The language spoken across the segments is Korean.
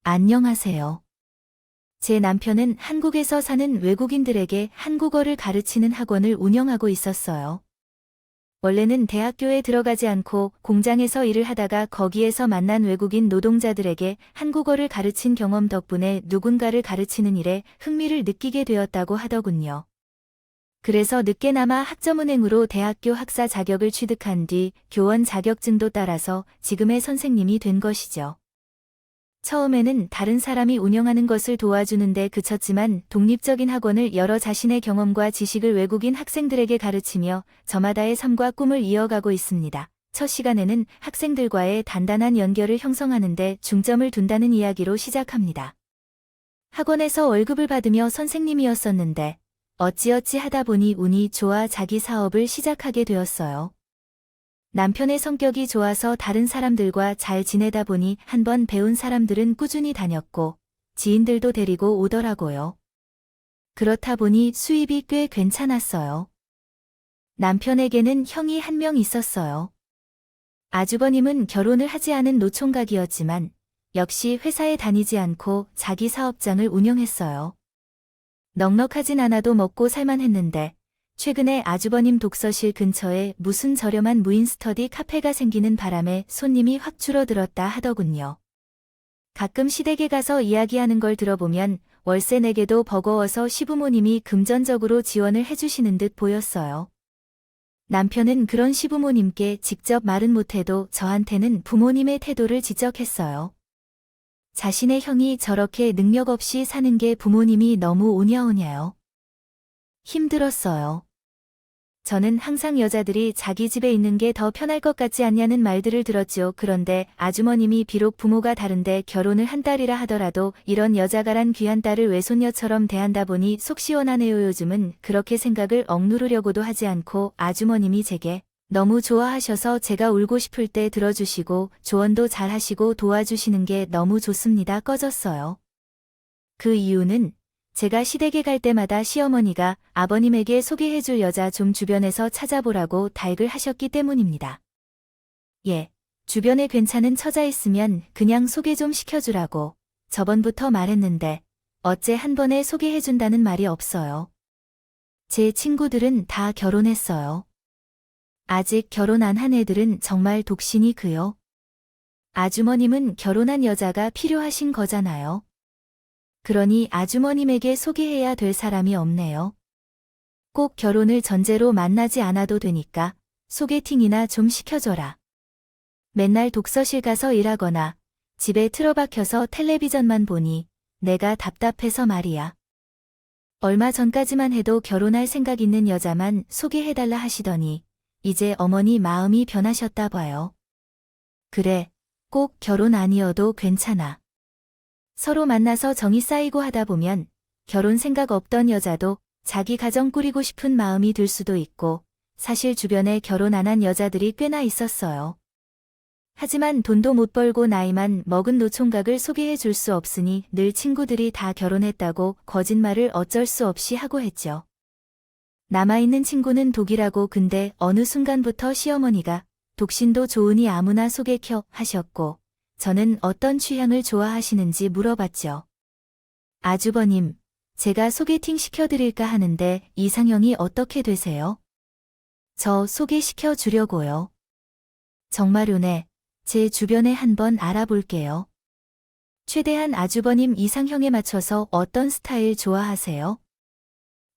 안녕하세요. 제 남편은 한국에서 사는 외국인들에게 한국어를 가르치는 학원을 운영하고 있었어요. 원래는 대학교에 들어가지 않고 공장에서 일을 하다가 거기에서 만난 외국인 노동자들에게 한국어를 가르친 경험 덕분에 누군가를 가르치는 일에 흥미를 느끼게 되었다고 하더군요. 그래서 늦게나마 학점은행으로 대학교 학사 자격을 취득한 뒤 교원 자격증도 따라서 지금의 선생님이 된 것이죠. 처음에는 다른 사람이 운영하는 것을 도와주는데 그쳤지만 독립적인 학원을 열어 자신의 경험과 지식을 외국인 학생들에게 가르치며 저마다의 삶과 꿈을 이어가고 있습니다. 첫 시간에는 학생들과의 단단한 연결을 형성하는 데 중점을 둔다는 이야기로 시작합니다. 학원에서 월급을 받으며 선생님이었었는데 어찌어찌 하다 보니 운이 좋아 자기 사업을 시작하게 되었어요. 남편의 성격이 좋아서 다른 사람들과 잘 지내다 보니 한번 배운 사람들은 꾸준히 다녔고 지인들도 데리고 오더라고요. 그렇다 보니 수입이 꽤 괜찮았어요. 남편에게는 형이 한 명 있었어요. 아주버님은 결혼을 하지 않은 노총각이었지만 역시 회사에 다니지 않고 자기 사업장을 운영했어요. 넉넉하진 않아도 먹고 살만 했는데 최근에 아주버님 독서실 근처에 무슨 저렴한 무인 스터디 카페가 생기는 바람에 손님이 확 줄어들었다 하더군요. 가끔 시댁에 가서 이야기하는 걸 들어보면 월세 내게도 버거워서 시부모님이 금전적으로 지원을 해주시는 듯 보였어요. 남편은 그런 시부모님께 직접 말은 못해도 저한테는 부모님의 태도를 지적했어요. 자신의 형이 저렇게 능력 없이 사는 게 부모님이 너무 오냐오냐요. 힘들었어요. 저는 항상 여자들이 자기 집에 있는 게 더 편할 것 같지 않냐는 말들을 들었지요. 그런데 아주머님이 비록 부모가 다른데 결혼을 한 딸이라 하더라도 이런 여자가란 귀한 딸을 외손녀처럼 대한다 보니 속 시원하네요. 요즘은 그렇게 생각을 억누르려고도 하지 않고 아주머님이 제게 너무 좋아하셔서 제가 울고 싶을 때 들어주시고 조언도 잘 하시고 도와주시는 게 너무 좋습니다. 꺼졌어요. 그 이유는 제가 시댁에 갈 때마다 시어머니가 아버님에게 소개해줄 여자 좀 주변에서 찾아보라고 달글 하셨기 때문입니다. 예, 주변에 괜찮은 처자 있으면 그냥 소개 좀 시켜주라고 저번부터 말했는데 어째 한 번에 소개해준다는 말이 없어요. 제 친구들은 다 결혼했어요. 아직 결혼 안 한 애들은 정말 독신이 그요. 아주머님은 결혼한 여자가 필요하신 거잖아요. 그러니 아주머님에게 소개해야 될 사람이 없네요. 꼭 결혼을 전제로 만나지 않아도 되니까 소개팅이나 좀 시켜줘라. 맨날 독서실 가서 일하거나 집에 틀어박혀서 텔레비전만 보니 내가 답답해서 말이야. 얼마 전까지만 해도 결혼할 생각 있는 여자만 소개해달라 하시더니 이제 어머니 마음이 변하셨다 봐요. 그래, 꼭 결혼 아니어도 괜찮아. 서로 만나서 정이 쌓이고 하다 보면 결혼 생각 없던 여자도 자기 가정 꾸리고 싶은 마음이 들 수도 있고 사실 주변에 결혼 안 한 여자들이 꽤나 있었어요. 하지만 돈도 못 벌고 나이만 먹은 노총각을 소개해 줄 수 없으니 늘 친구들이 다 결혼했다고 거짓말을 어쩔 수 없이 하고 했죠. 남아있는 친구는 독이라고 근데 어느 순간부터 시어머니가 독신도 좋으니 아무나 소개켜 하셨고 저는 어떤 취향을 좋아하시는지 물어봤죠. 아주버님, 제가 소개팅 시켜드릴까 하는데 이상형이 어떻게 되세요? 저 소개시켜 주려고요. 정말요네. 제 주변에 한번 알아볼게요. 최대한 아주버님 이상형에 맞춰서 어떤 스타일 좋아하세요?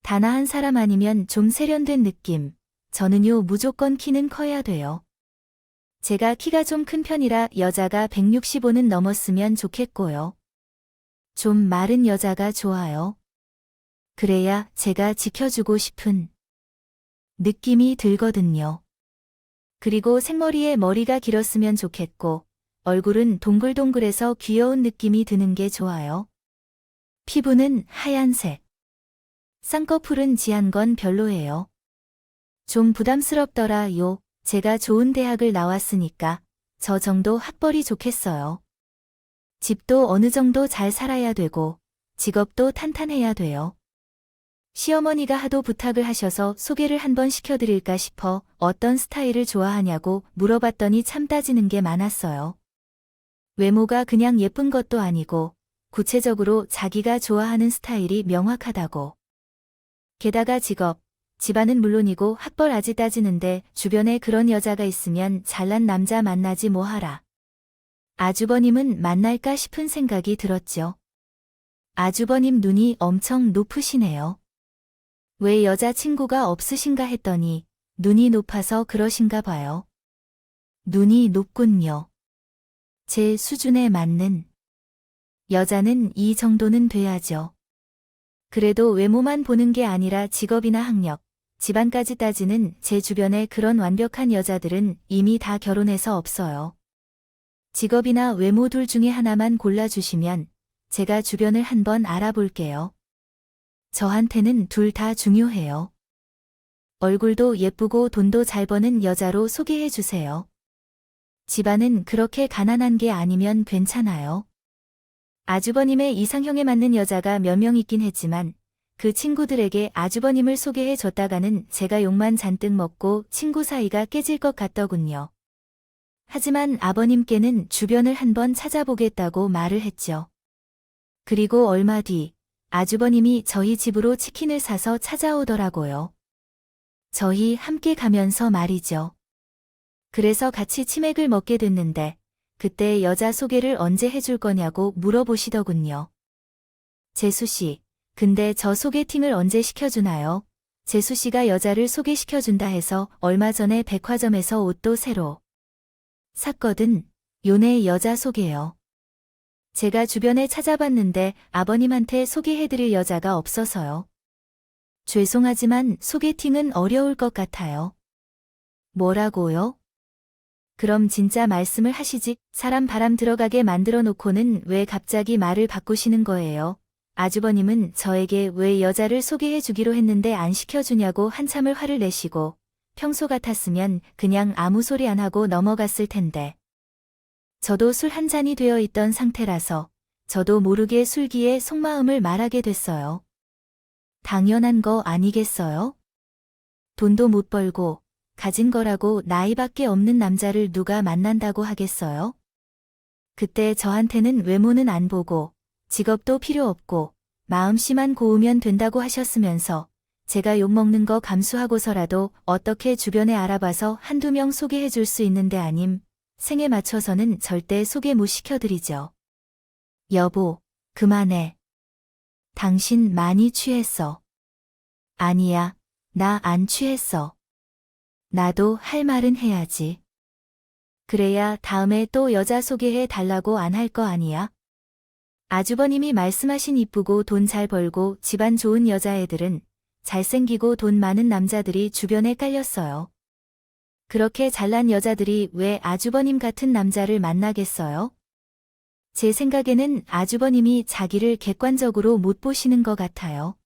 단아한 사람 아니면 좀 세련된 느낌. 저는요 무조건 키는 커야 돼요. 제가 키가 좀 큰 편이라 여자가 165는 넘었으면 좋겠고요. 좀 마른 여자가 좋아요. 그래야 제가 지켜주고 싶은 느낌이 들거든요. 그리고 생머리에 머리가 길었으면 좋겠고 얼굴은 동글동글해서 귀여운 느낌이 드는 게 좋아요. 피부는 하얀색. 쌍꺼풀은 지한 건 별로예요. 좀 부담스럽더라요. 제가 좋은 대학을 나왔으니까 저 정도 학벌이 좋겠어요. 집도 어느 정도 잘 살아야 되고 직업도 탄탄해야 돼요. 시어머니가 하도 부탁을 하셔서 소개를 한번 시켜드릴까 싶어 어떤 스타일을 좋아하냐고 물어봤더니 참 따지는 게 많았어요. 외모가 그냥 예쁜 것도 아니고 구체적으로 자기가 좋아하는 스타일이 명확하다고. 게다가 직업, 집안은 물론이고 학벌까지 따지는데 주변에 그런 여자가 있으면 잘난 남자 만나지 뭐하라. 아주버님은 만날까 싶은 생각이 들었죠. 아주버님 눈이 엄청 높으시네요. 왜 여자친구가 없으신가 했더니 눈이 높아서 그러신가 봐요. 눈이 높군요. 제 수준에 맞는. 여자는 이 정도는 돼야죠. 그래도 외모만 보는 게 아니라 직업이나 학력, 집안까지 따지는 제 주변에 그런 완벽한 여자들은 이미 다 결혼해서 없어요. 직업이나 외모 둘 중에 하나만 골라주시면 제가 주변을 한번 알아볼게요. 저한테는 둘 다 중요해요. 얼굴도 예쁘고 돈도 잘 버는 여자로 소개해주세요. 집안은 그렇게 가난한 게 아니면 괜찮아요. 아주버님의 이상형에 맞는 여자가 몇 명 있긴 했지만 그 친구들에게 아주버님을 소개해 줬다가는 제가 욕만 잔뜩 먹고 친구 사이가 깨질 것 같더군요. 하지만 아버님께는 주변을 한번 찾아보겠다고 말을 했죠. 그리고 얼마 뒤 아주버님이 저희 집으로 치킨을 사서 찾아오더라고요. 저희 함께 가면서 말이죠. 그래서 같이 치맥을 먹게 됐는데 그때 여자 소개를 언제 해줄 거냐고 물어보시더군요. 재수씨, 근데 저 소개팅을 언제 시켜주나요? 재수씨가 여자를 소개시켜준다 해서 얼마 전에 백화점에서 옷도 새로 샀거든. 요네 여자 소개요. 제가 주변에 찾아봤는데 아버님한테 소개해드릴 여자가 없어서요. 죄송하지만 소개팅은 어려울 것 같아요. 뭐라고요? 그럼 진짜 말씀을 하시지. 사람 바람 들어가게 만들어 놓고는 왜 갑자기 말을 바꾸시는 거예요? 아주버님은 저에게 왜 여자를 소개해 주기로 했는데 안 시켜주냐고 한참을 화를 내시고 평소 같았으면 그냥 아무 소리 안 하고 넘어갔을 텐데. 저도 술 한 잔이 되어 있던 상태라서 저도 모르게 술기에 속마음을 말하게 됐어요. 당연한 거 아니겠어요? 돈도 못 벌고 가진 거라고 나이밖에 없는 남자를 누가 만난다고 하겠어요? 그때 저한테는 외모는 안 보고 직업도 필요 없고 마음씨만 고우면 된다고 하셨으면서 제가 욕먹는 거 감수하고서라도 어떻게 주변에 알아봐서 한두 명 소개해 줄 수 있는데 아님, 생에 맞춰서는 절대 소개 못 시켜드리죠. 여보, 그만해. 당신 많이 취했어. 아니야, 나 안 취했어. 나도 할 말은 해야지. 그래야 다음에 또 여자 소개해 달라고 안 할 거 아니야? 아주버님이 말씀하신 이쁘고 돈 잘 벌고 집안 좋은 여자애들은 잘생기고 돈 많은 남자들이 주변에 깔렸어요. 그렇게 잘난 여자들이 왜 아주버님 같은 남자를 만나겠어요? 제 생각에는 아주버님이 자기를 객관적으로 못 보시는 것 같아요.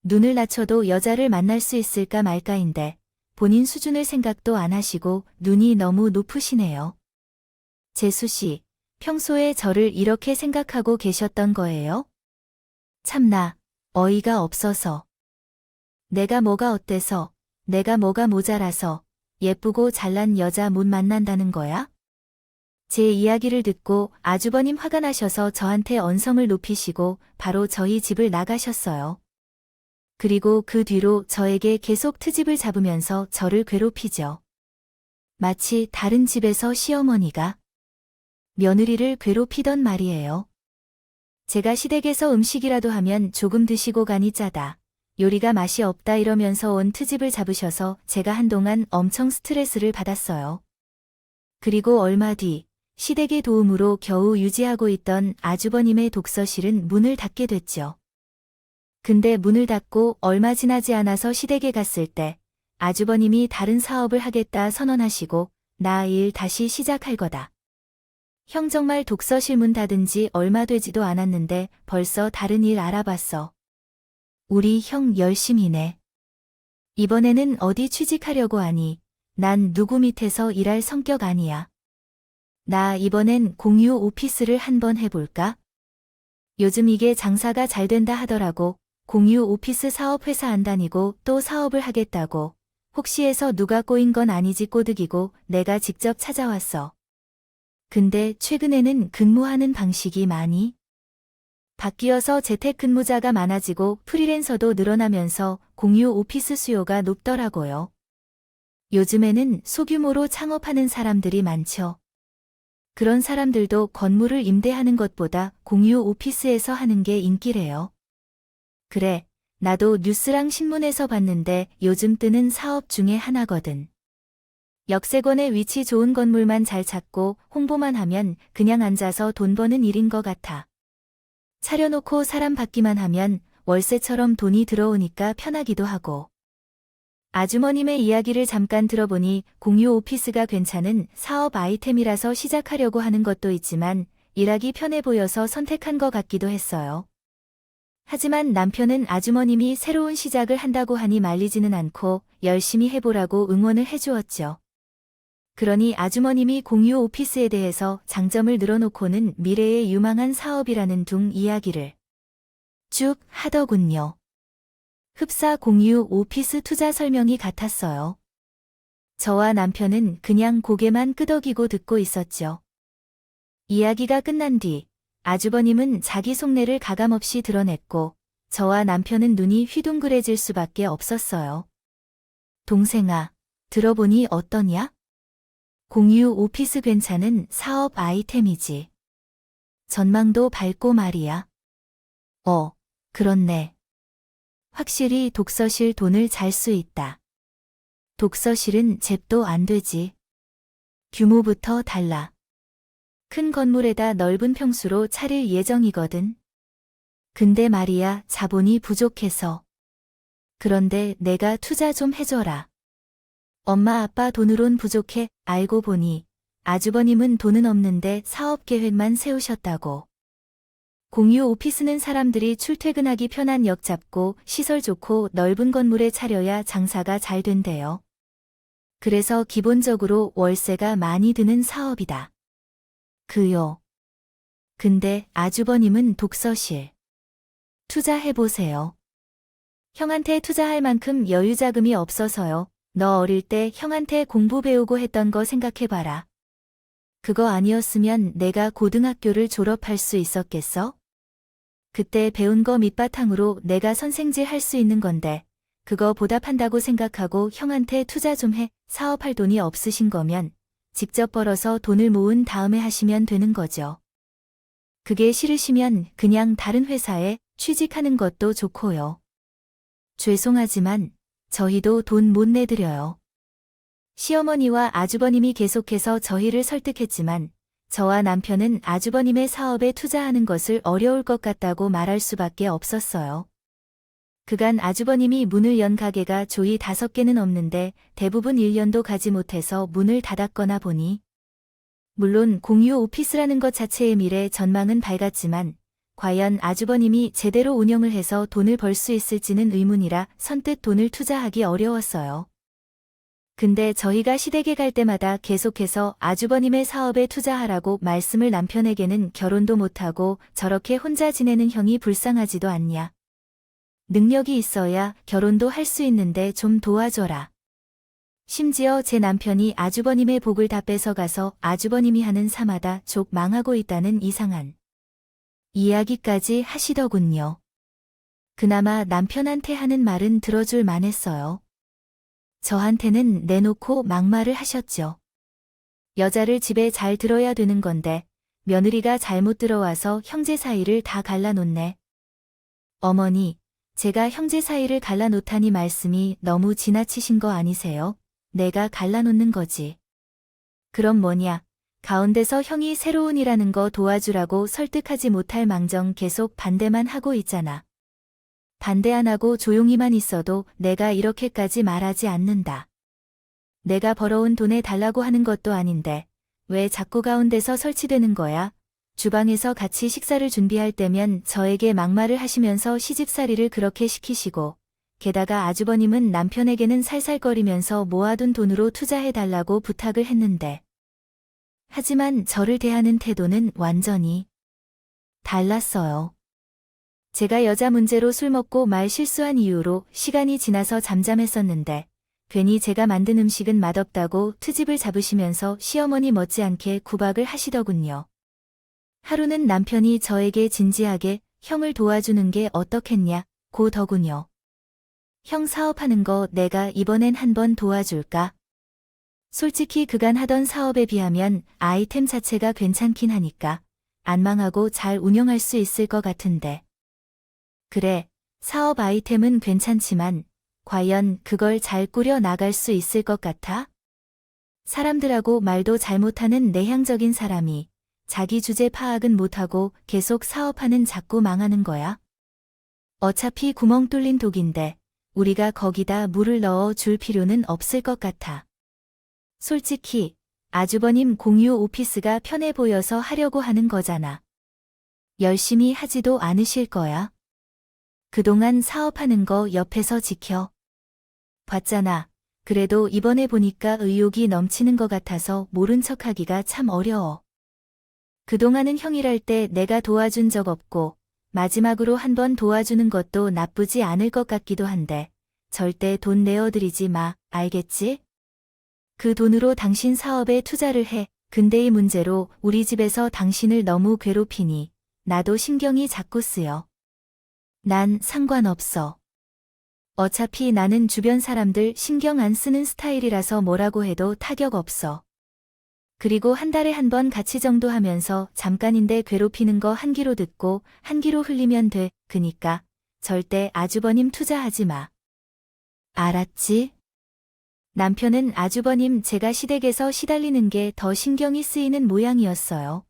눈을 낮춰도 여자를 만날 수 있을까 말까인데 본인 수준을 생각도 안 하시고 눈이 너무 높으시네요. 재수씨, 평소에 저를 이렇게 생각하고 계셨던 거예요? 참나, 어이가 없어서. 내가 뭐가 어때서, 내가 뭐가 모자라서 예쁘고 잘난 여자 못 만난다는 거야? 제 이야기를 듣고 아주버님 화가 나셔서 저한테 언성을 높이시고 바로 저희 집을 나가셨어요. 그리고 그 뒤로 저에게 계속 트집을 잡으면서 저를 괴롭히죠. 마치 다른 집에서 시어머니가 며느리를 괴롭히던 말이에요. 제가 시댁에서 음식이라도 하면 조금 드시고 가니 짜다. 요리가 맛이 없다 이러면서 온 트집을 잡으셔서 제가 한동안 엄청 스트레스를 받았어요. 그리고 얼마 뒤 시댁의 도움으로 겨우 유지하고 있던 아주버님의 독서실은 문을 닫게 됐죠. 근데 문을 닫고 얼마 지나지 않아서 시댁에 갔을 때 아주버님이 다른 사업을 하겠다 선언하시고 나 일 다시 시작할 거다. 형 정말 독서실 문 닫은 지 얼마 되지도 않았는데 벌써 다른 일 알아봤어. 우리 형 열심히네. 이번에는 어디 취직하려고 하니? 난 누구 밑에서 일할 성격 아니야. 나 이번엔 공유 오피스를 한번 해볼까? 요즘 이게 장사가 잘 된다 하더라고. 공유 오피스 사업 회사 안 다니고 또 사업을 하겠다고. 혹시 해서 누가 꼬인 건 아니지 꼬드기고 내가 직접 찾아왔어. 근데 최근에는 근무하는 방식이 많이 바뀌어서 재택근무자가 많아지고 프리랜서도 늘어나면서 공유 오피스 수요가 높더라고요. 요즘에는 소규모로 창업하는 사람들이 많죠. 그런 사람들도 건물을 임대하는 것보다 공유 오피스에서 하는 게 인기래요. 그래, 나도 뉴스랑 신문에서 봤는데 요즘 뜨는 사업 중에 하나거든. 역세권에 위치 좋은 건물만 잘 찾고 홍보만 하면 그냥 앉아서 돈 버는 일인 것 같아. 차려놓고 사람 받기만 하면 월세처럼 돈이 들어오니까 편하기도 하고. 아주머님의 이야기를 잠깐 들어보니 공유 오피스가 괜찮은 사업 아이템이라서 시작하려고 하는 것도 있지만 일하기 편해 보여서 선택한 것 같기도 했어요. 하지만 남편은 아주머님이 새로운 시작을 한다고 하니 말리지는 않고 열심히 해보라고 응원을 해주었죠. 그러니 아주머님이 공유 오피스에 대해서 장점을 늘어놓고는 미래의 유망한 사업이라는 둥 이야기를 쭉 하더군요. 흡사 공유 오피스 투자 설명이 같았어요. 저와 남편은 그냥 고개만 끄덕이고 듣고 있었죠. 이야기가 끝난 뒤 아주버님은 자기 속내를 가감없이 드러냈고 저와 남편은 눈이 휘둥그레질 수밖에 없었어요. 동생아, 들어보니 어떠냐? 공유 오피스 괜찮은 사업 아이템이지. 전망도 밝고 말이야. 그렇네. 확실히 독서실 돈을 잘 수 있다. 독서실은 잽도 안 되지. 규모부터 달라. 큰 건물에다 넓은 평수로 차릴 예정이거든. 근데 말이야, 자본이 부족해서. 그런데 내가 투자 좀 해줘라. 엄마 아빠 돈으론 부족해. 알고 보니 아주버님은 돈은 없는데 사업 계획만 세우셨다고. 공유 오피스는 사람들이 출퇴근하기 편한 역 잡고 시설 좋고 넓은 건물에 차려야 장사가 잘 된대요. 그래서 기본적으로 월세가 많이 드는 사업이다. 그요. 근데 아주버님은 독서실. 투자해보세요. 형한테 투자할 만큼 여유자금이 없어서요. 너 어릴 때 형한테 공부 배우고 했던 거 생각해봐라. 그거 아니었으면 내가 고등학교를 졸업할 수 있었겠어? 그때 배운 거 밑바탕으로 내가 선생질 할 수 있는 건데 그거 보답한다고 생각하고 형한테 투자 좀 해. 사업할 돈이 없으신 거면 직접 벌어서 돈을 모은 다음에 하시면 되는 거죠. 그게 싫으시면 그냥 다른 회사에 취직하는 것도 좋고요. 죄송하지만 저희도 돈 못 내드려요. 시어머니와 아주버님이 계속해서 저희를 설득했지만 저와 남편은 아주버님의 사업에 투자하는 것을 어려울 것 같다고 말할 수밖에 없었어요. 그간 아주버님이 문을 연 가게가 조이 5개는 없는데 대부분 1년도 가지 못해서 문을 닫았거나 보니 물론 공유 오피스라는 것 자체의 미래 전망은 밝았지만 과연 아주버님이 제대로 운영을 해서 돈을 벌 수 있을지는 의문이라 선뜻 돈을 투자하기 어려웠어요. 근데 저희가 시댁에 갈 때마다 계속해서 아주버님의 사업에 투자하라고 말씀을 남편에게는 결혼도 못하고 저렇게 혼자 지내는 형이 불쌍하지도 않냐. 능력이 있어야 결혼도 할 수 있는데 좀 도와줘라. 심지어 제 남편이 아주버님의 복을 다 뺏어가서 아주버님이 하는 사마다 족 망하고 있다는 이상한 이야기까지 하시더군요. 그나마 남편한테 하는 말은 들어줄 만했어요. 저한테는 내놓고 막말을 하셨죠. 여자를 집에 잘 들어야 되는 건데 며느리가 잘못 들어와서 형제 사이를 다 갈라놓네. 어머니, 제가 형제 사이를 갈라놓다니 말씀이 너무 지나치신 거 아니세요? 내가 갈라놓는 거지. 그럼 뭐냐? 가운데서 형이 새로운 일하는 거 도와주라고 설득하지 못할 망정 계속 반대만 하고 있잖아. 반대 안 하고 조용히만 있어도 내가 이렇게까지 말하지 않는다. 내가 벌어온 돈에 달라고 하는 것도 아닌데 왜 자꾸 가운데서 설치되는 거야? 주방에서 같이 식사를 준비할 때면 저에게 막말을 하시면서 시집살이를 그렇게 시키시고 게다가 아주버님은 남편에게는 살살거리면서 모아둔 돈으로 투자해달라고 부탁을 했는데 하지만 저를 대하는 태도는 완전히 달랐어요. 제가 여자 문제로 술 먹고 말 실수한 이유로 시간이 지나서 잠잠했었는데 괜히 제가 만든 음식은 맛없다고 트집을 잡으시면서 시어머니 못지않게 구박을 하시더군요. 하루는 남편이 저에게 진지하게 형을 도와주는 게 어떻겠냐, 고 더군요. 형 사업하는 거 내가 이번엔 한번 도와줄까? 솔직히 그간 하던 사업에 비하면 아이템 자체가 괜찮긴 하니까 안 망하고 잘 운영할 수 있을 것 같은데. 그래, 사업 아이템은 괜찮지만 과연 그걸 잘 꾸려 나갈 수 있을 것 같아? 사람들하고 말도 잘못하는 내향적인 사람이 자기 주제 파악은 못하고 계속 사업하는 자꾸 망하는 거야. 어차피 구멍 뚫린 독인데 우리가 거기다 물을 넣어 줄 필요는 없을 것 같아. 솔직히 아주버님 공유 오피스가 편해 보여서 하려고 하는 거잖아. 열심히 하지도 않으실 거야. 그동안 사업하는 거 옆에서 지켜 봤잖아. 그래도 이번에 보니까 의욕이 넘치는 것 같아서 모른 척하기가 참 어려워. 그동안은 형이랄 때 내가 도와준 적 없고 마지막으로 한번 도와주는 것도 나쁘지 않을 것 같기도 한데 절대 돈 내어드리지 마, 알겠지? 그 돈으로 당신 사업에 투자를 해. 근데 이 문제로 우리 집에서 당신을 너무 괴롭히니 나도 신경이 자꾸 쓰여. 난 상관없어. 어차피 나는 주변 사람들 신경 안 쓰는 스타일이라서 뭐라고 해도 타격 없어. 그리고 한 달에 한 번 같이 정도 하면서 잠깐인데 괴롭히는 거 한 귀로 듣고 한 귀로 흘리면 돼. 그니까 절대 아주버님 투자하지 마. 알았지? 남편은 아주버님 제가 시댁에서 시달리는 게 더 신경이 쓰이는 모양이었어요.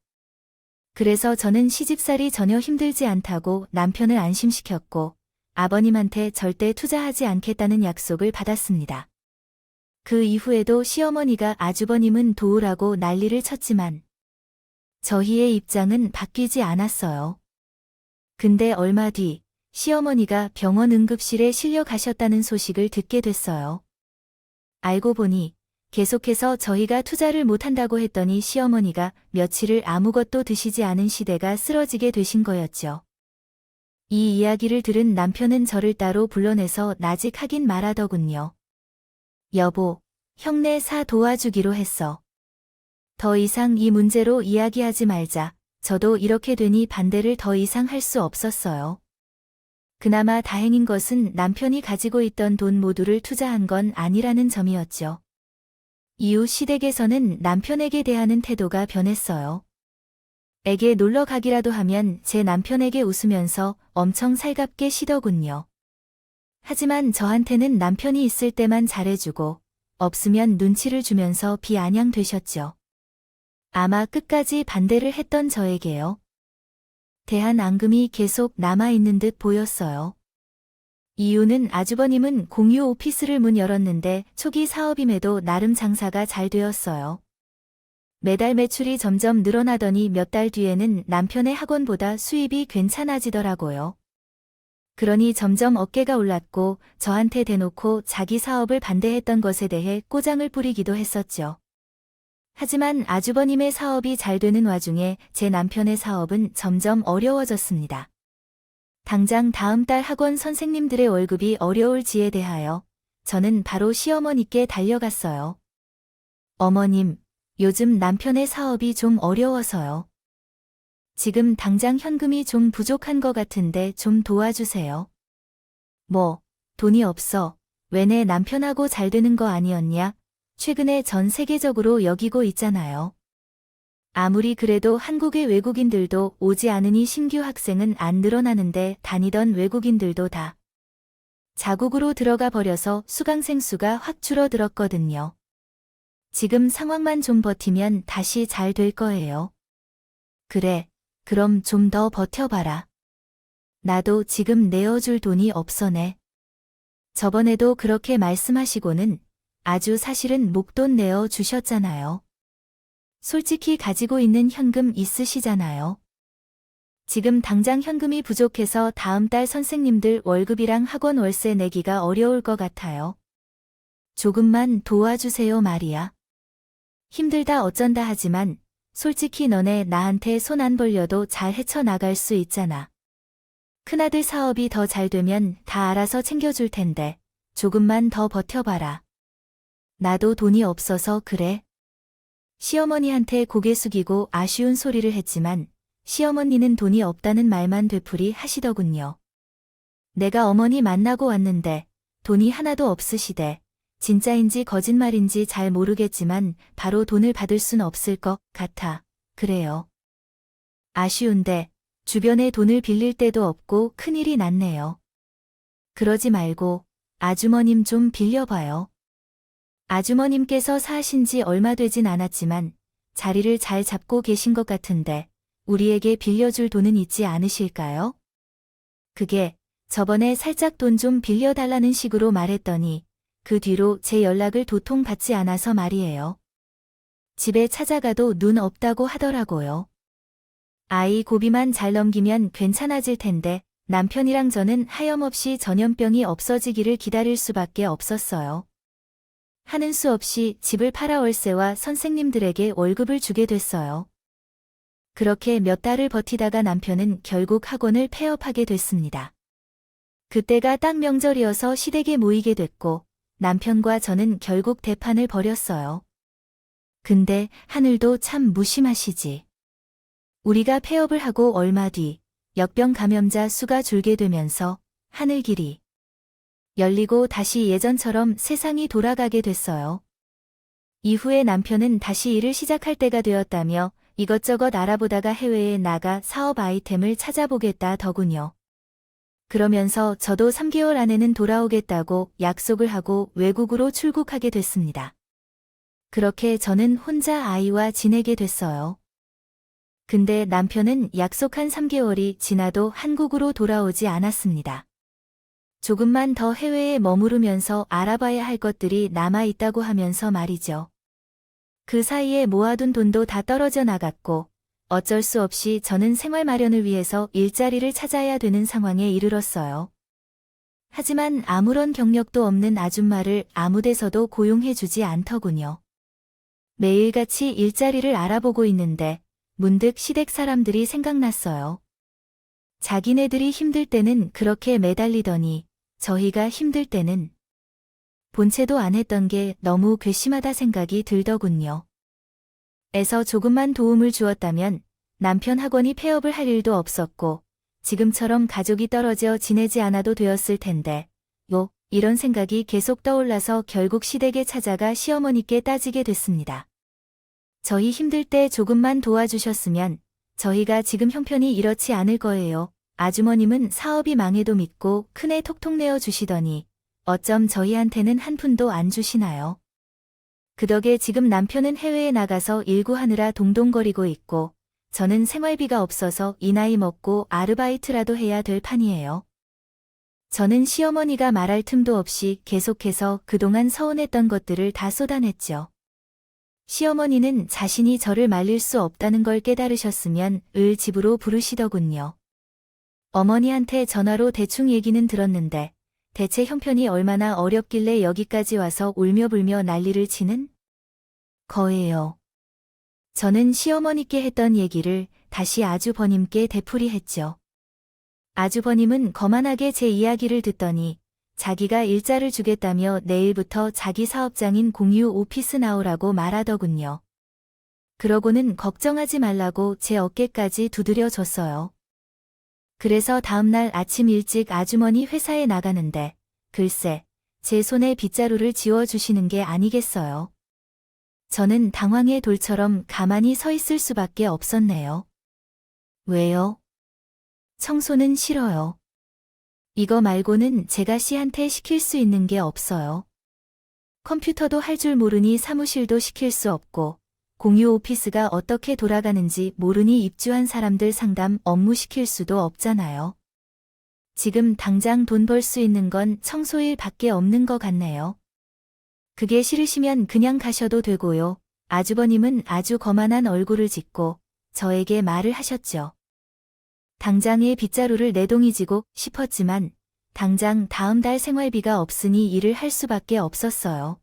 그래서 저는 시집살이 전혀 힘들지 않다고 남편을 안심시켰고 아버님한테 절대 투자하지 않겠다는 약속을 받았습니다. 그 이후에도 시어머니가 아주버님은 도우라고 난리를 쳤지만 저희의 입장은 바뀌지 않았어요. 근데 얼마 뒤 시어머니가 병원 응급실에 실려 가셨다는 소식을 듣게 됐어요. 알고 보니 계속해서 저희가 투자를 못한다고 했더니 시어머니가 며칠을 아무것도 드시지 않은 시대가 쓰러지게 되신 거였죠. 이 이야기를 들은 남편은 저를 따로 불러내서 나직하긴 말하더군요. 여보, 형네 사 도와주기로 했어. 더 이상 이 문제로 이야기하지 말자. 저도 이렇게 되니 반대를 더 이상 할 수 없었어요. 그나마 다행인 것은 남편이 가지고 있던 돈 모두를 투자한 건 아니라는 점이었죠. 이후 시댁에서는 남편에게 대하는 태도가 변했어요. 에게 놀러 가기라도 하면 제 남편에게 웃으면서 엄청 살갑게 시더군요. 하지만 저한테는 남편이 있을 때만 잘해주고 없으면 눈치를 주면서 비아냥되셨죠. 아마 끝까지 반대를 했던 저에게요. 대한 앙금이 계속 남아있는 듯 보였어요. 이유는 아주버님은 공유 오피스를 문 열었는데 초기 사업임에도 나름 장사가 잘 되었어요. 매달 매출이 점점 늘어나더니 몇 달 뒤에는 남편의 학원보다 수입이 괜찮아지더라고요. 그러니 점점 어깨가 올랐고 저한테 대놓고 자기 사업을 반대했던 것에 대해 꼬장을 부리기도 했었죠. 하지만 아주버님의 사업이 잘 되는 와중에 제 남편의 사업은 점점 어려워졌습니다. 당장 다음 달 학원 선생님들의 월급이 어려울지에 대하여 저는 바로 시어머니께 달려갔어요. 어머님, 요즘 남편의 사업이 좀 어려워서요. 지금 당장 현금이 좀 부족한 것 같은데 좀 도와주세요. 뭐, 돈이 없어. 왜 내 남편하고 잘 되는 거 아니었냐? 최근에 전 세계적으로 여기고 있잖아요. 아무리 그래도 한국의 외국인들도 오지 않으니 신규 학생은 안 늘어나는데 다니던 외국인들도 다 자국으로 들어가 버려서 수강생 수가 확 줄어들었거든요. 지금 상황만 좀 버티면 다시 잘 될 거예요. 그래, 그럼 좀 더 버텨봐라. 나도 지금 내어줄 돈이 없어네. 저번에도 그렇게 말씀하시고는 아주 사실은 목돈 내어 주셨잖아요. 솔직히 가지고 있는 현금 있으시잖아요. 지금 당장 현금이 부족해서 다음 달 선생님들 월급이랑 학원 월세 내기가 어려울 것 같아요. 조금만 도와주세요 말이야. 힘들다 어쩐다 하지만 솔직히 너네 나한테 손 안 벌려도 잘 헤쳐나갈 수 있잖아. 큰아들 사업이 더 잘 되면 다 알아서 챙겨줄 텐데 조금만 더 버텨봐라. 나도 돈이 없어서 그래. 시어머니한테 고개 숙이고 아쉬운 소리를 했지만 시어머니는 돈이 없다는 말만 되풀이 하시더군요. 내가 어머니 만나고 왔는데 돈이 하나도 없으시대. 진짜인지 거짓말인지 잘 모르겠지만 바로 돈을 받을 순 없을 것 같아. 그래요. 아쉬운데 주변에 돈을 빌릴 데도 없고 큰일이 났네요. 그러지 말고 아주머님 좀 빌려봐요. 아주머님께서 사신 지 얼마 되진 않았지만 자리를 잘 잡고 계신 것 같은데 우리에게 빌려줄 돈은 있지 않으실까요? 그게 저번에 살짝 돈 좀 빌려달라는 식으로 말했더니 그 뒤로 제 연락을 도통 받지 않아서 말이에요. 집에 찾아가도 눈 없다고 하더라고요. 아이 고비만 잘 넘기면 괜찮아질 텐데 남편이랑 저는 하염없이 전염병이 없어지기를 기다릴 수밖에 없었어요. 하는 수 없이 집을 팔아 월세와 선생님들에게 월급을 주게 됐어요. 그렇게 몇 달을 버티다가 남편은 결국 학원을 폐업하게 됐습니다. 그때가 딱 명절이어서 시댁에 모이게 됐고 남편과 저는 결국 대판을 벌였어요. 근데 하늘도 참 무심하시지. 우리가 폐업을 하고 얼마 뒤 역병 감염자 수가 줄게 되면서 하늘길이 열리고 다시 예전처럼 세상이 돌아가게 됐어요. 이후에 남편은 다시 일을 시작할 때가 되었다며 이것저것 알아보다가 해외에 나가 사업 아이템을 찾아보겠다더군요. 그러면서 저도 3개월 안에는 돌아오겠다고 약속을 하고 외국으로 출국하게 됐습니다. 그렇게 저는 혼자 아이와 지내게 됐어요. 근데 남편은 약속한 3개월이 지나도 한국으로 돌아오지 않았습니다. 조금만 더 해외에 머무르면서 알아봐야 할 것들이 남아있다고 하면서 말이죠. 그 사이에 모아둔 돈도 다 떨어져 나갔고 어쩔 수 없이 저는 생활 마련을 위해서 일자리를 찾아야 되는 상황에 이르렀어요. 하지만 아무런 경력도 없는 아줌마를 아무 데서도 고용해주지 않더군요. 매일같이 일자리를 알아보고 있는데 문득 시댁 사람들이 생각났어요. 자기네들이 힘들 때는 그렇게 매달리더니 저희가 힘들 때는 본체도 안 했던 게 너무 괘씸하다 생각이 들더군요. 에서 조금만 도움을 주었다면 남편 학원이 폐업을 할 일도 없었고 지금처럼 가족이 떨어져 지내지 않아도 되었을 텐데 이런 생각이 계속 떠올라서 결국 시댁에 찾아가 시어머니께 따지게 됐습니다. 저희 힘들 때 조금만 도와주셨으면 저희가 지금 형편이 이렇지 않을 거예요. 아주머님은 사업이 망해도 믿고 큰애 톡톡 내어주시더니 어쩜 저희한테는 한 푼도 안 주시나요? 그 덕에 지금 남편은 해외에 나가서 일구하느라 동동거리고 있고 저는 생활비가 없어서 이 나이 먹고 아르바이트라도 해야 될 판이에요. 저는 시어머니가 말할 틈도 없이 계속해서 그동안 서운했던 것들을 다 쏟아냈죠. 시어머니는 자신이 저를 말릴 수 없다는 걸 깨달으셨으면 을 집으로 부르시더군요. 어머니한테 전화로 대충 얘기는 들었는데 대체 형편이 얼마나 어렵길래 여기까지 와서 울며불며 난리를 치는 거예요. 저는 시어머니께 했던 얘기를 다시 아주버님께 되풀이했죠. 아주버님은 거만하게 제 이야기를 듣더니 자기가 일자를 주겠다며 내일부터 자기 사업장인 공유 오피스 나오라고 말하더군요. 그러고는 걱정하지 말라고 제 어깨까지 두드려 줬어요. 그래서 다음날 아침 일찍 아주머니 회사에 나가는데 글쎄 제 손에 빗자루를 쥐어주시는 게 아니겠어요. 저는 당황의 돌처럼 가만히 서 있을 수밖에 없었네요. 왜요? 청소는 싫어요. 이거 말고는 제가 씨한테 시킬 수 있는 게 없어요. 컴퓨터도 할 줄 모르니 사무실도 시킬 수 없고 공유 오피스가 어떻게 돌아가는지 모르니 입주한 사람들 상담 업무 시킬 수도 없잖아요. 지금 당장 돈 벌 수 있는 건 청소일 밖에 없는 것 같네요. 그게 싫으시면 그냥 가셔도 되고요. 아주버님은 아주 거만한 얼굴을 짓고 저에게 말을 하셨죠. 당장에 빗자루를 내동이 지고 싶었지만 당장 다음 달 생활비가 없으니 일을 할 수밖에 없었어요.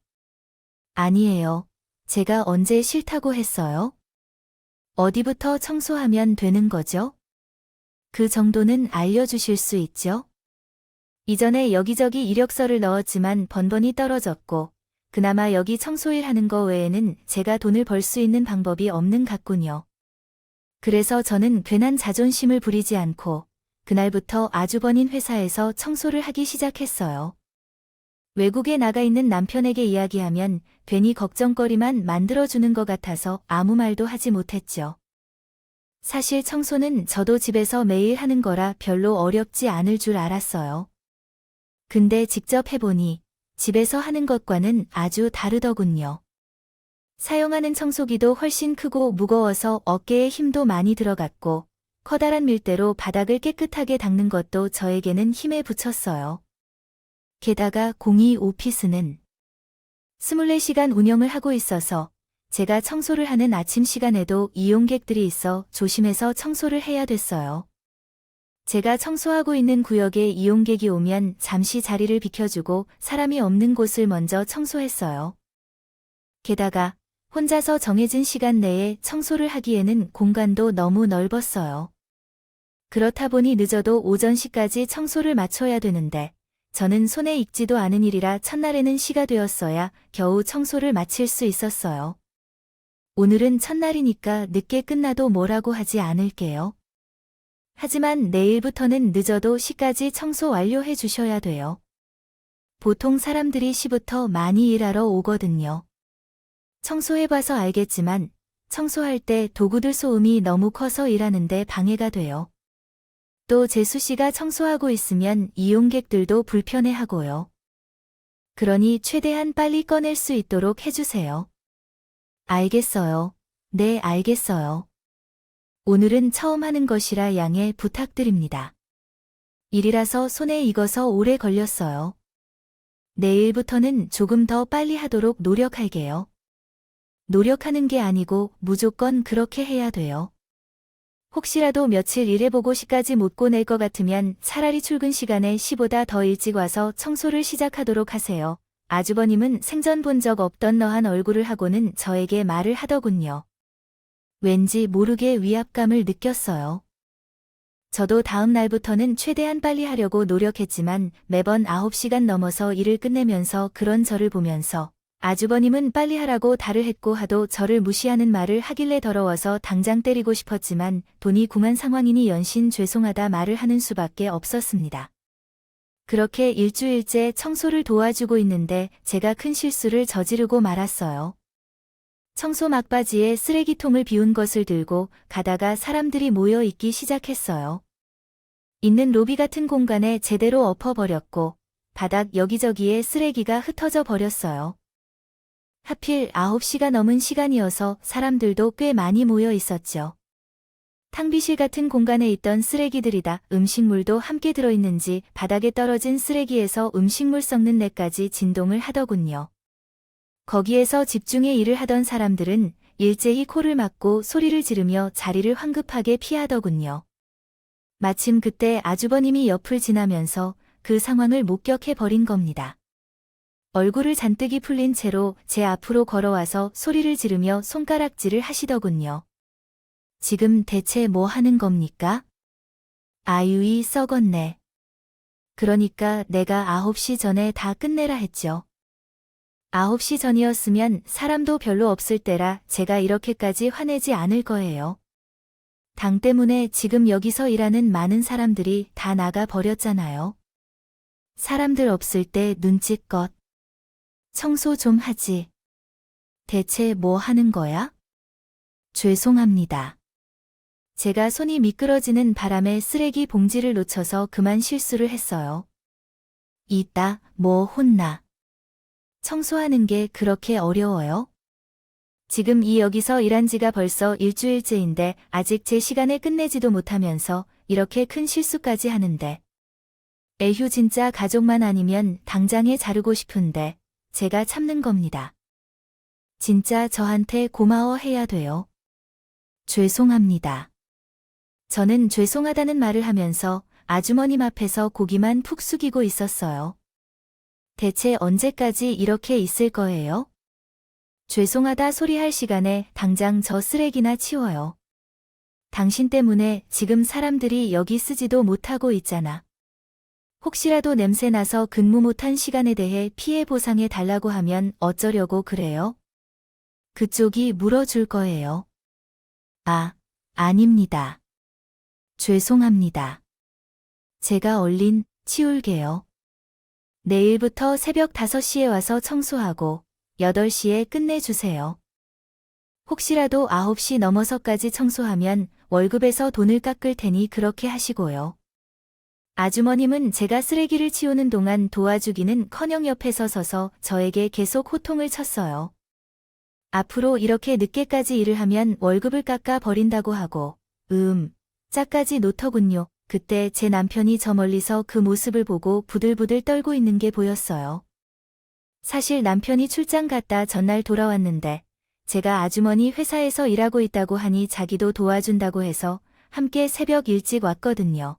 아니에요. 제가 언제 싫다고 했어요? 어디부터 청소하면 되는 거죠? 그 정도는 알려주실 수 있죠? 이전에 여기저기 이력서를 넣었지만 번번이 떨어졌고 그나마 여기 청소일 하는 거 외에는 제가 돈을 벌 수 있는 방법이 없는 같군요. 그래서 저는 괜한 자존심을 부리지 않고 그날부터 아주버님 회사에서 청소를 하기 시작했어요. 외국에 나가 있는 남편에게 이야기하면 괜히 걱정거리만 만들어주는 것 같아서 아무 말도 하지 못했죠. 사실 청소는 저도 집에서 매일 하는 거라 별로 어렵지 않을 줄 알았어요. 근데 직접 해보니 집에서 하는 것과는 아주 다르더군요. 사용하는 청소기도 훨씬 크고 무거워서 어깨에 힘도 많이 들어갔고 커다란 밀대로 바닥을 깨끗하게 닦는 것도 저에게는 힘에 부쳤어요. 게다가 공이 오피스는 24시간 운영을 하고 있어서 제가 청소를 하는 아침 시간에도 이용객들이 있어 조심해서 청소를 해야 됐어요. 제가 청소하고 있는 구역에 이용객이 오면 잠시 자리를 비켜주고 사람이 없는 곳을 먼저 청소했어요. 게다가 혼자서 정해진 시간 내에 청소를 하기에는 공간도 너무 넓었어요. 그렇다 보니 늦어도 오전시까지 청소를 마쳐야 되는데 저는 손에 익지도 않은 일이라 첫날에는 시가 되었어야 겨우 청소를 마칠 수 있었어요. 오늘은 첫날이니까 늦게 끝나도 뭐라고 하지 않을게요. 하지만 내일부터는 늦어도 시까지 청소 완료해 주셔야 돼요. 보통 사람들이 시부터 많이 일하러 오거든요. 청소해봐서 알겠지만 청소할 때 도구들 소음이 너무 커서 일하는데 방해가 돼요. 또 재수 씨가 청소하고 있으면 이용객들도 불편해하고요. 그러니 최대한 빨리 꺼낼 수 있도록 해주세요. 알겠어요. 네, 알겠어요. 오늘은 처음 하는 것이라 양해 부탁드립니다. 일이라서 손에 익어서 오래 걸렸어요. 내일부터는 조금 더 빨리 하도록 노력할게요. 노력하는 게 아니고 무조건 그렇게 해야 돼요. 혹시라도 며칠 일해보고 시까지 못 보낼 것 같으면 차라리 출근 시간에 시보다 더 일찍 와서 청소를 시작하도록 하세요. 아주버님은 생전 본 적 없던 너한 얼굴을 하고는 저에게 말을 하더군요. 왠지 모르게 위압감을 느꼈어요. 저도 다음 날부터는 최대한 빨리 하려고 노력했지만 매번 9시간 넘어서 일을 끝내면서 그런 저를 보면서 아주버님은 빨리 하라고 달을 했고 하도 저를 무시하는 말을 하길래 더러워서 당장 때리고 싶었지만 돈이 궁한 상황이니 연신 죄송하다 말을 하는 수밖에 없었습니다. 그렇게 일주일째 청소를 도와주고 있는데 제가 큰 실수를 저지르고 말았어요. 청소 막바지에 쓰레기통을 비운 것을 들고 가다가 사람들이 모여 있기 시작했어요. 있는 로비 같은 공간에 제대로 엎어버렸고 바닥 여기저기에 쓰레기가 흩어져 버렸어요. 하필 9시가 넘은 시간이어서 사람들도 꽤 많이 모여 있었죠. 탕비실 같은 공간에 있던 쓰레기들이다 음식물도 함께 들어있는지 바닥에 떨어진 쓰레기에서 음식물 썩는 데까지 진동을 하더군요. 거기에서 집중해 일을 하던 사람들은 일제히 코를 막고 소리를 지르며 자리를 황급하게 피하더군요. 마침 그때 아주버님이 옆을 지나면서 그 상황을 목격해 버린 겁니다. 얼굴을 잔뜩이 풀린 채로 제 앞으로 걸어와서 소리를 지르며 손가락질을 하시더군요. 지금 대체 뭐 하는 겁니까? 아유이 썩었네. 그러니까 내가 9시 전에 다 끝내라 했죠. 9시 전이었으면 사람도 별로 없을 때라 제가 이렇게까지 화내지 않을 거예요. 당 때문에 지금 여기서 일하는 많은 사람들이 다 나가 버렸잖아요. 사람들 없을 때 눈치껏 청소 좀 하지. 대체 뭐 하는 거야? 죄송합니다. 제가 손이 미끄러지는 바람에 쓰레기 봉지를 놓쳐서 그만 실수를 했어요. 이따 뭐 혼나. 청소하는 게 그렇게 어려워요? 지금 여기서 일한 지가 벌써 일주일째인데 아직 제 시간에 끝내지도 못하면서 이렇게 큰 실수까지 하는데. 에휴 진짜 가족만 아니면 당장에 자르고 싶은데 제가 참는 겁니다. 진짜 저한테 고마워해야 돼요. 죄송합니다. 저는 죄송하다는 말을 하면서 아주머님 앞에서 고기만 푹 숙이고 있었어요. 대체 언제까지 이렇게 있을 거예요? 죄송하다 소리할 시간에 당장 저 쓰레기나 치워요. 당신 때문에 지금 사람들이 여기 쓰지도 못하고 있잖아. 혹시라도 냄새 나서 근무 못한 시간에 대해 피해 보상해 달라고 하면 어쩌려고 그래요? 그쪽이 물어줄 거예요. 아, 아닙니다. 죄송합니다. 제가 얼른 치울게요. 내일부터 새벽 5시에 와서 청소하고 8시에 끝내주세요. 혹시라도 9시 넘어서까지 청소하면 월급에서 돈을 깎을 테니 그렇게 하시고요. 아주머님은 제가 쓰레기를 치우는 동안 도와주기는커녕 옆에서 서서 저에게 계속 호통을 쳤어요. 앞으로 이렇게 늦게까지 일을 하면 월급을 깎아 버린다고 하고, 짝까지 놓더군요. 그때 제 남편이 저 멀리서 그 모습을 보고 부들부들 떨고 있는 게 보였어요. 사실 남편이 출장 갔다 전날 돌아왔는데 제가 아주머니 회사에서 일하고 있다고 하니 자기도 도와준다고 해서 함께 새벽 일찍 왔거든요.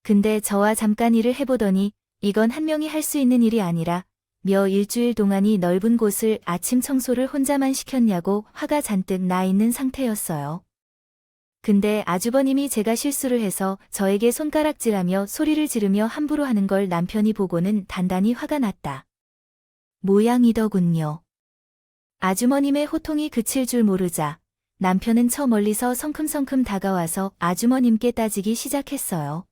근데 저와 잠깐 일을 해보더니 이건 한 명이 할 수 있는 일이 아니라 일주일 동안이 넓은 곳을 아침 청소를 혼자만 시켰냐고 화가 잔뜩 나 있는 상태였어요. 근데 아주버님이 제가 실수를 해서 저에게 손가락질하며 소리를 지르며 함부로 하는 걸 남편이 보고는 단단히 화가 났다 모양이더군요. 아주머님의 호통이 그칠 줄 모르자 남편은 저 멀리서 성큼성큼 다가와서 아주머님께 따지기 시작했어요.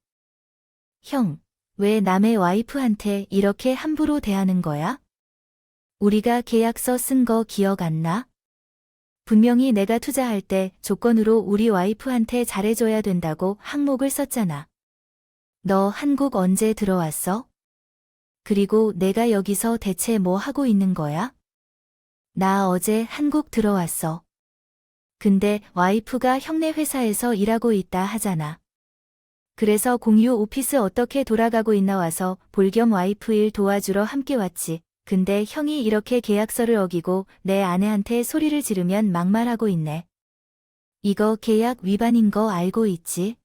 형, 왜 남의 와이프한테 이렇게 함부로 대하는 거야? 우리가 계약서 쓴 거 기억 안 나? 분명히 내가 투자할 때 조건으로 우리 와이프한테 잘해줘야 된다고 항목을 썼잖아. 너 한국 언제 들어왔어? 그리고 내가 여기서 대체 뭐 하고 있는 거야? 나 어제 한국 들어왔어. 근데 와이프가 형네 회사에서 일하고 있다 하잖아. 그래서 공유 오피스 어떻게 돌아가고 있나 와서 볼 겸 와이프 일 도와주러 함께 왔지. 근데 형이 이렇게 계약서를 어기고 내 아내한테 소리를 지르면 막말하고 있네. 이거 계약 위반인 거 알고 있지?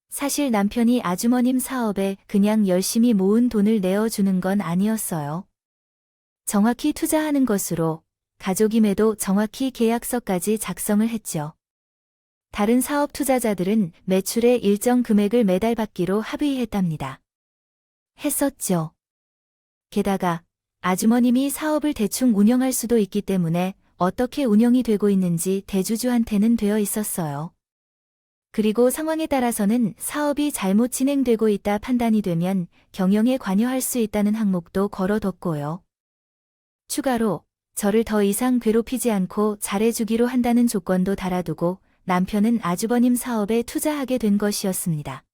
사실 남편이 아주머님 사업에 그냥 열심히 모은 돈을 내어주는 건 아니었어요. 정확히 투자하는 것으로 가족임에도 정확히 계약서까지 작성을 했죠. 다른 사업 투자자들은 매출의 일정 금액을 매달 받기로 합의했답니다. 했었죠. 게다가 아주머님이 사업을 대충 운영할 수도 있기 때문에 어떻게 운영이 되고 있는지 대주주한테는 되어 있었어요. 그리고 상황에 따라서는 사업이 잘못 진행되고 있다 판단이 되면 경영에 관여할 수 있다는 항목도 걸어뒀고요. 추가로 저를 더 이상 괴롭히지 않고 잘해주기로 한다는 조건도 달아두고 남편은 아주버님 사업에 투자하게 된 것이었습니다.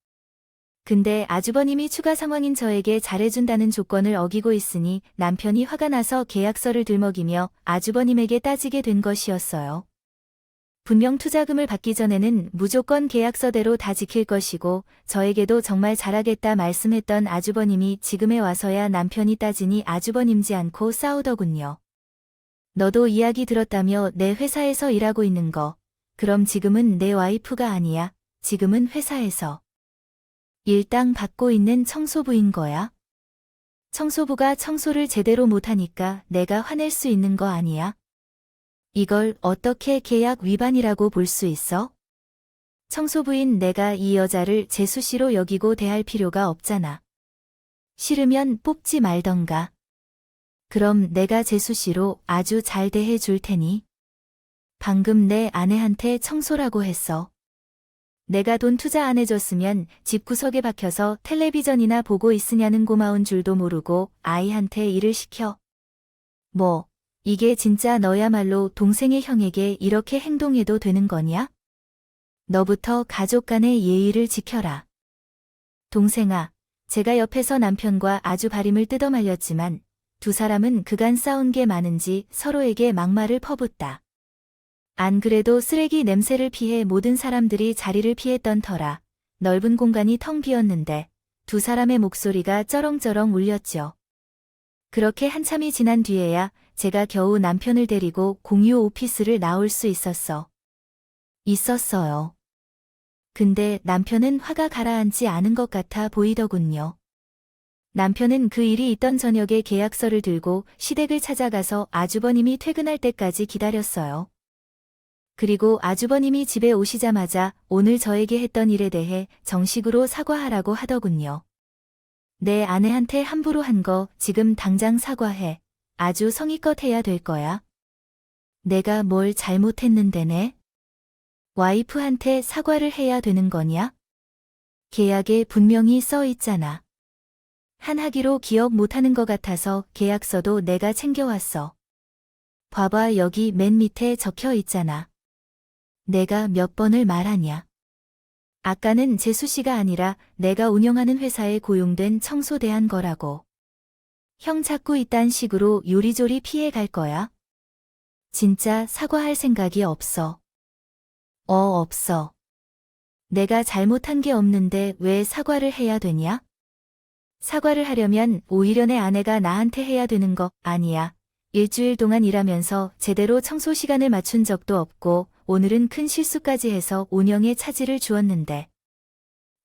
근데 아주버님이 추가 상황인 저에게 잘해준다는 조건을 어기고 있으니 남편이 화가 나서 계약서를 들먹이며 아주버님에게 따지게 된 것이었어요. 분명 투자금을 받기 전에는 무조건 계약서대로 다 지킬 것이고 저에게도 정말 잘하겠다 말씀했던 아주버님이 지금에 와서야 남편이 따지니 아주버님지 않고 싸우더군요. 너도 이야기 들었다며 내 회사에서 일하고 있는 거. 그럼 지금은 내 와이프가 아니야. 지금은 회사에서 일당 받고 있는 청소부인 거야. 청소부가 청소를 제대로 못하니까 내가 화낼 수 있는 거 아니야? 이걸 어떻게 계약 위반이라고 볼 수 있어? 청소부인 내가 이 여자를 재수씨로 여기고 대할 필요가 없잖아. 싫으면 뽑지 말던가. 그럼 내가 재수씨로 아주 잘 대해 줄 테니. 방금 내 아내한테 청소라고 했어. 내가 돈 투자 안 해줬으면 집구석에 박혀서 텔레비전이나 보고 있으냐는 고마운 줄도 모르고 아이한테 일을 시켜. 뭐, 이게 진짜 너야말로 동생의 형에게 이렇게 행동해도 되는 거냐? 너부터 가족 간의 예의를 지켜라. 동생아, 제가 옆에서 남편과 아주 바림을 뜯어말렸지만 두 사람은 그간 싸운 게 많은지 서로에게 막말을 퍼붓다. 안 그래도 쓰레기 냄새를 피해 모든 사람들이 자리를 피했던 터라 넓은 공간이 텅 비었는데 두 사람의 목소리가 쩌렁쩌렁 울렸죠. 그렇게 한참이 지난 뒤에야 제가 겨우 남편을 데리고 공유 오피스를 나올 수 있었어요. 근데 남편은 화가 가라앉지 않은 것 같아 보이더군요. 남편은 그 일이 있던 저녁에 계약서를 들고 시댁을 찾아가서 아주버님이 퇴근할 때까지 기다렸어요. 그리고 아주버님이 집에 오시자마자 오늘 저에게 했던 일에 대해 정식으로 사과하라고 하더군요. 내 아내한테 함부로 한 거 지금 당장 사과해. 아주 성의껏 해야 될 거야. 내가 뭘 잘못했는데네? 와이프한테 사과를 해야 되는 거냐? 계약에 분명히 써 있잖아. 한 학기로 기억 못하는 것 같아서 계약서도 내가 챙겨왔어. 봐봐, 여기 맨 밑에 적혀 있잖아. 내가 몇 번을 말하냐. 아까는 재수 씨가 아니라 내가 운영하는 회사에 고용된 청소대한 거라고. 형 자꾸 이딴 식으로 요리조리 피해 갈 거야? 진짜 사과할 생각이 없어. 없어. 내가 잘못한 게 없는데 왜 사과를 해야 되냐? 사과를 하려면 오히려 내 아내가 나한테 해야 되는 거 아니야. 일주일 동안 일하면서 제대로 청소 시간을 맞춘 적도 없고 오늘은 큰 실수까지 해서 운영에 차질을 주었는데.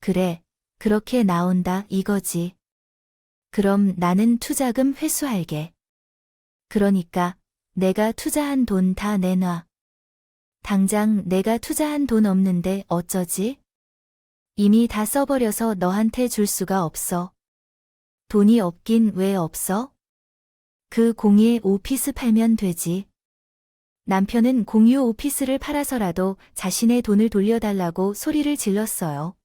그래, 그렇게 나온다 이거지. 그럼 나는 투자금 회수할게. 그러니까 내가 투자한 돈 다 내놔. 당장 내가 투자한 돈 없는데 어쩌지? 이미 다 써버려서 너한테 줄 수가 없어. 돈이 없긴 왜 없어? 그 공예 오피스 팔면 되지. 남편은 공유 오피스를 팔아서라도 자신의 돈을 돌려달라고 소리를 질렀어요.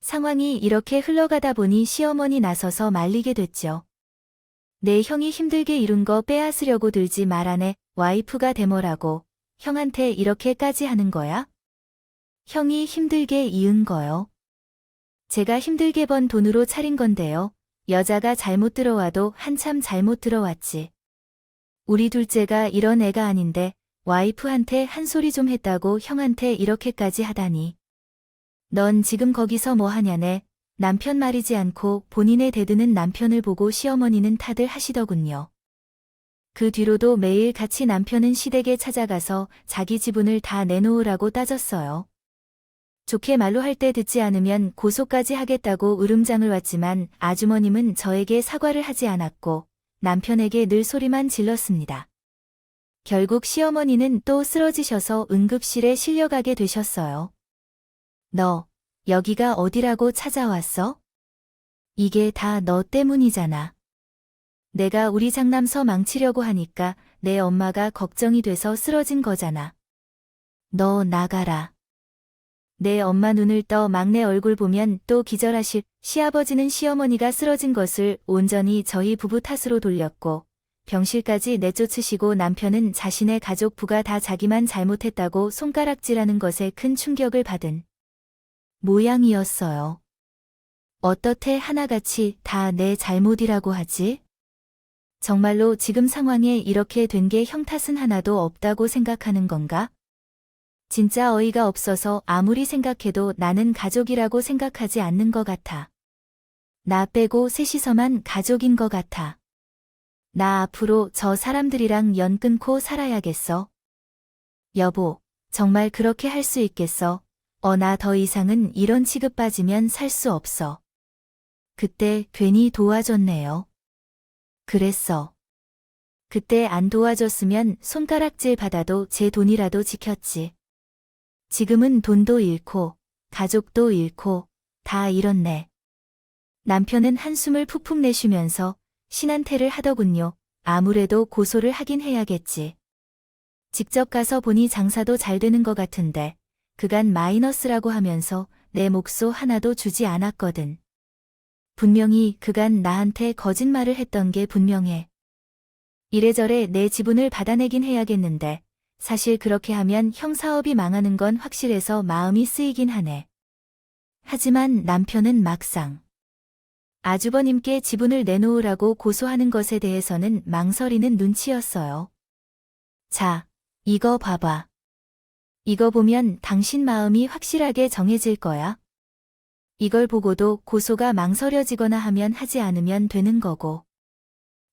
상황이 이렇게 흘러가다 보니 시어머니 나서서 말리게 됐죠. 내 형이 힘들게 이룬 거 빼앗으려고 들지 말아내. 와이프가 대머라고 형한테 이렇게까지 하는 거야? 형이 힘들게 이은 거요. 제가 힘들게 번 돈으로 차린 건데요. 여자가 잘못 들어와도 한참 잘못 들어왔지. 우리 둘째가 이런 애가 아닌데 와이프한테 한 소리 좀 했다고 형한테 이렇게까지 하다니. 넌 지금 거기서 뭐 하냐네. 남편 말이지 않고 본인의 대드는 남편을 보고 시어머니는 탓을 하시더군요. 그 뒤로도 매일 같이 남편은 시댁에 찾아가서 자기 지분을 다 내놓으라고 따졌어요. 좋게 말로 할 때 듣지 않으면 고소까지 하겠다고 으름장을 왔지만 아주머님은 저에게 사과를 하지 않았고 남편에게 늘 소리만 질렀습니다. 결국 시어머니는 또 쓰러지셔서 응급실에 실려가게 되셨어요. 너, 여기가 어디라고 찾아왔어? 이게 다 너 때문이잖아. 내가 우리 장남서 망치려고 하니까 내 엄마가 걱정이 돼서 쓰러진 거잖아. 너 나가라. 내 엄마 눈을 떠 막내 얼굴 보면 또 기절하실. 시아버지는 시어머니가 쓰러진 것을 온전히 저희 부부 탓으로 돌렸고 병실까지 내쫓으시고 남편은 자신의 가족 부가 다 자기만 잘못했다고 손가락질하는 것에 큰 충격을 받은 모양이었어요. 어떻게 하나같이 다 내 잘못이라고 하지? 정말로 지금 상황에 이렇게 된 게 형 탓은 하나도 없다고 생각하는 건가? 진짜 어이가 없어서 아무리 생각해도 나는 가족이라고 생각하지 않는 것 같아. 나 빼고 셋이서만 가족인 것 같아. 나 앞으로 저 사람들이랑 연 끊고 살아야겠어. 여보, 정말 그렇게 할 수 있겠어? 나 더 이상은 이런 취급 빠지면 살 수 없어. 그때 괜히 도와줬네요. 그랬어. 그때 안 도와줬으면 손가락질 받아도 제 돈이라도 지켰지. 지금은 돈도 잃고 가족도 잃고 다 잃었네. 남편은 한숨을 푹푹 내쉬면서 신한테를 하더군요. 아무래도 고소를 하긴 해야겠지. 직접 가서 보니 장사도 잘 되는 것 같은데 그간 마이너스라고 하면서 내 목소 하나도 주지 않았거든. 분명히 그간 나한테 거짓말을 했던 게 분명해. 이래저래 내 지분을 받아내긴 해야겠는데 사실 그렇게 하면 형 사업이 망하는 건 확실해서 마음이 쓰이긴 하네. 하지만 남편은 막상 아주버님께 지분을 내놓으라고 고소하는 것에 대해서는 망설이는 눈치였어요. 자, 이거 봐봐. 이거 보면 당신 마음이 확실하게 정해질 거야. 이걸 보고도 고소가 망설여지거나 하면 하지 않으면 되는 거고.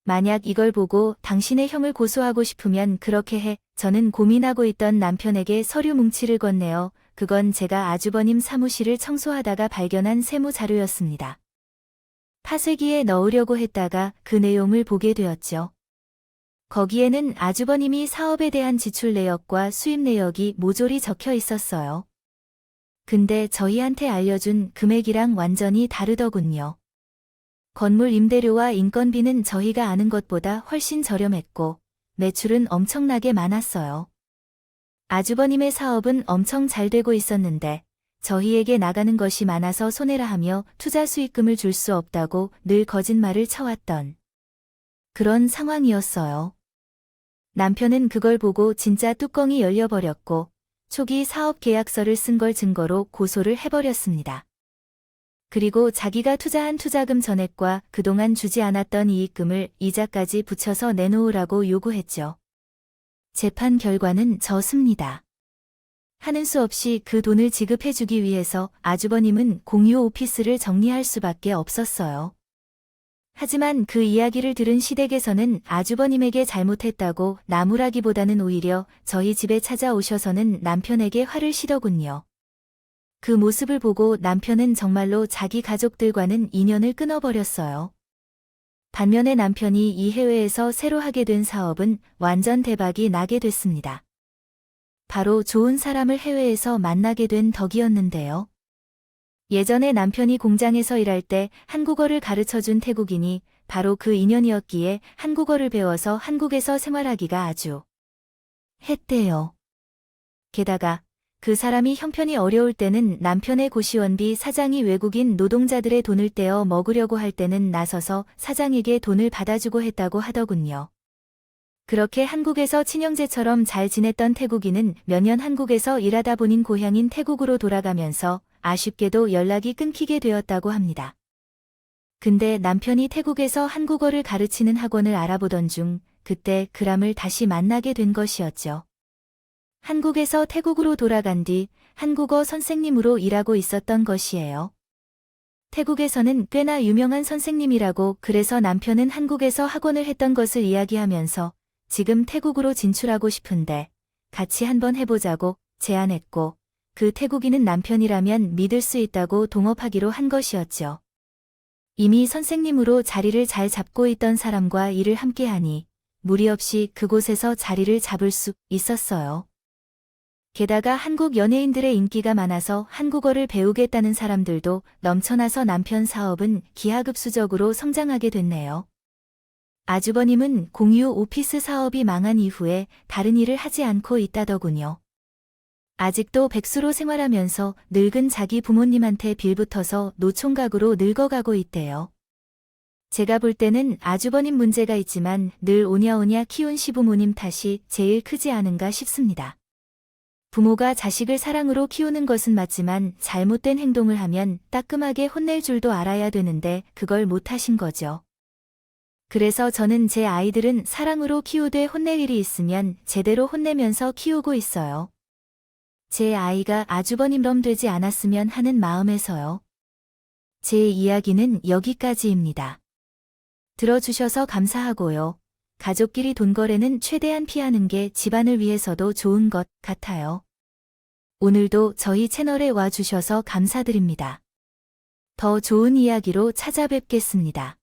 만약 이걸 보고 당신의 형을 고소하고 싶으면 그렇게 해. 저는 고민하고 있던 남편에게 서류 뭉치를 건네요. 그건 제가 아주버님 사무실을 청소하다가 발견한 세무 자료였습니다. 파쇄기에 넣으려고 했다가 그 내용을 보게 되었죠. 거기에는 아주버님이 사업에 대한 지출 내역과 수입 내역이 모조리 적혀 있었어요. 근데 저희한테 알려준 금액이랑 완전히 다르더군요. 건물 임대료와 인건비는 저희가 아는 것보다 훨씬 저렴했고 매출은 엄청나게 많았어요. 아주버님의 사업은 엄청 잘 되고 있었는데 저희에게 나가는 것이 많아서 손해라 하며 투자 수익금을 줄 수 없다고 늘 거짓말을 쳐왔던 그런 상황이었어요. 남편은 그걸 보고 진짜 뚜껑이 열려버렸고 초기 사업 계약서를 쓴 걸 증거로 고소를 해버렸습니다. 그리고 자기가 투자한 투자금 전액과 그동안 주지 않았던 이익금을 이자까지 붙여서 내놓으라고 요구했죠. 재판 결과는 졌습니다. 하는 수 없이 그 돈을 지급해주기 위해서 아주버님은 공유 오피스를 정리할 수밖에 없었어요. 하지만 그 이야기를 들은 시댁에서는 아주버님에게 잘못했다고 나무라기보다는 오히려 저희 집에 찾아오셔서는 남편에게 화를 시더군요. 그 모습을 보고 남편은 정말로 자기 가족들과는 인연을 끊어버렸어요. 반면에 남편이 이 해외에서 새로 하게 된 사업은 완전 대박이 나게 됐습니다. 바로 좋은 사람을 해외에서 만나게 된 덕이었는데요. 예전에 남편이 공장에서 일할 때 한국어를 가르쳐준 태국인이 바로 그 인연이었기에 한국어를 배워서 한국에서 생활하기가 아주 했대요. 게다가 그 사람이 형편이 어려울 때는 남편의 고시원비 사장이 외국인 노동자들의 돈을 떼어 먹으려고 할 때는 나서서 사장에게 돈을 받아주고 했다고 하더군요. 그렇게 한국에서 친형제처럼 잘 지냈던 태국인은 몇 년 한국에서 일하다 본인 고향인 태국으로 돌아가면서 아쉽게도 연락이 끊기게 되었다고 합니다. 근데 남편이 태국에서 한국어를 가르치는 학원을 알아보던 중 그때 그람을 다시 만나게 된 것이었죠. 한국에서 태국으로 돌아간 뒤 한국어 선생님으로 일하고 있었던 것이에요. 태국에서는 꽤나 유명한 선생님이라고 그래서 남편은 한국에서 학원을 했던 것을 이야기하면서 지금 태국으로 진출하고 싶은데 같이 한번 해보자고 제안했고 그 태국인은 남편이라면 믿을 수 있다고 동업하기로 한 것이었죠. 이미 선생님으로 자리를 잘 잡고 있던 사람과 일을 함께하니 무리 없이 그곳에서 자리를 잡을 수 있었어요. 게다가 한국 연예인들의 인기가 많아서 한국어를 배우겠다는 사람들도 넘쳐나서 남편 사업은 기하급수적으로 성장하게 됐네요. 아주버님은 공유 오피스 사업이 망한 이후에 다른 일을 하지 않고 있다더군요. 아직도 백수로 생활하면서 늙은 자기 부모님한테 빌붙어서 노총각으로 늙어가고 있대요. 제가 볼 때는 아주버님 문제가 있지만 늘 오냐오냐 키운 시부모님 탓이 제일 크지 않은가 싶습니다. 부모가 자식을 사랑으로 키우는 것은 맞지만 잘못된 행동을 하면 따끔하게 혼낼 줄도 알아야 되는데 그걸 못하신 거죠. 그래서 저는 제 아이들은 사랑으로 키우되 혼낼 일이 있으면 제대로 혼내면서 키우고 있어요. 제 아이가 아주버님럼 되지 않았으면 하는 마음에서요. 제 이야기는 여기까지입니다. 들어주셔서 감사하고요. 가족끼리 돈거래는 최대한 피하는 게 집안을 위해서도 좋은 것 같아요. 오늘도 저희 채널에 와주셔서 감사드립니다. 더 좋은 이야기로 찾아뵙겠습니다.